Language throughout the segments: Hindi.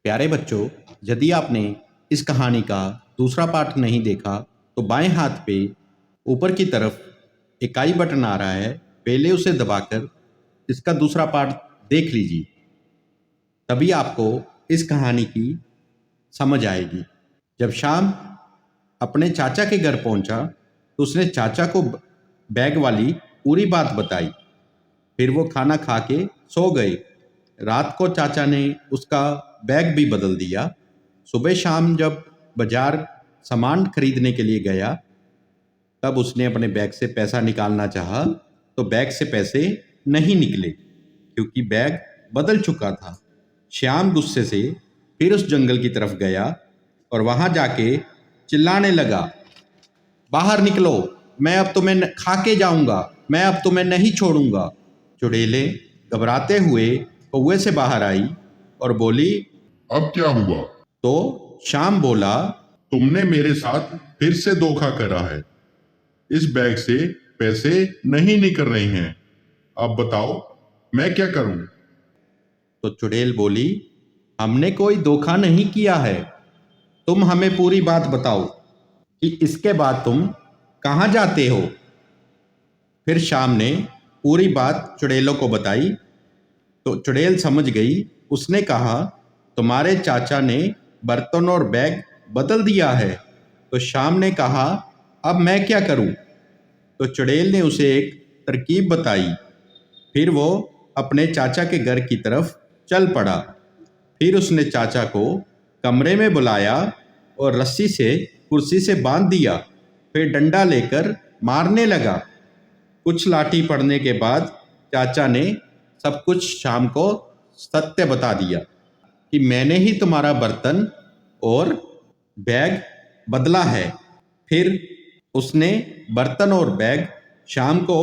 प्यारे बच्चों, यदि आपने इस कहानी का दूसरा पार्ट नहीं देखा तो बाएं हाथ पे ऊपर की तरफ इकाई बटन आ रहा है, पहले उसे दबाकर इसका दूसरा पार्ट देख लीजिए, तभी आपको इस कहानी की समझ आएगी। जब श्याम अपने चाचा के घर पहुंचा तो उसने चाचा को बैग वाली पूरी बात बताई। फिर वो खाना खा के सो गए। रात को चाचा ने उसका बैग भी बदल दिया। सुबह शाम जब बाजार सामान खरीदने के लिए गया तब उसने अपने बैग से पैसा निकालना चाहा तो बैग से पैसे नहीं निकले क्योंकि बैग बदल चुका था। श्याम गुस्से से फिर उस जंगल की तरफ गया और वहां जाके चिल्लाने लगा, बाहर निकलो, मैं अब तुम्हें खा के जाऊंगा, मैं अब तुम्हें नहीं छोड़ूंगा। चुड़ैलें घबराते हुए कौवे से बाहर आई और बोली, अब क्या हुआ? तो श्याम बोला, तुमने मेरे साथ फिर से धोखा करा है। इस बैग से पैसे नहीं निकल रहे हैं। अब बताओ मैं क्या करूं? तो चुड़ैल बोली, हमने कोई धोखा नहीं किया है, तुम हमें पूरी बात बताओ कि इसके बाद तुम कहाँ जाते हो। फिर श्याम ने पूरी बात चुड़ैलों को बताई तो चुड़ैल समझ गई। उसने कहा, तुम्हारे चाचा ने बर्तन और बैग बदल दिया है। तो श्याम ने कहा, अब मैं क्या करूं? तो चुड़ैल ने उसे एक तरकीब बताई। फिर वो अपने चाचा के घर की तरफ चल पड़ा। फिर उसने चाचा को कमरे में बुलाया और रस्सी से कुर्सी से बांध दिया। फिर डंडा लेकर मारने लगा। कुछ लाठी पड़ने के बाद चाचा ने सब कुछ श्याम को सत्य बता दिया कि मैंने ही तुम्हारा बर्तन और बैग बदला है। फिर उसने बर्तन और बैग श्याम को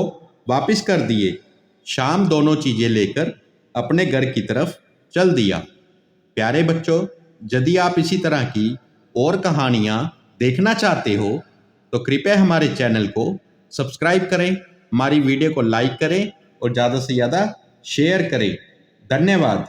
वापस कर दिए। श्याम दोनों चीज़ें लेकर अपने घर की तरफ चल दिया। प्यारे बच्चों, यदि आप इसी तरह की और कहानियाँ देखना चाहते हो तो कृपया हमारे चैनल को सब्सक्राइब करें, हमारी वीडियो को लाइक करें और ज़्यादा से ज़्यादा शेयर करें। धन्यवाद।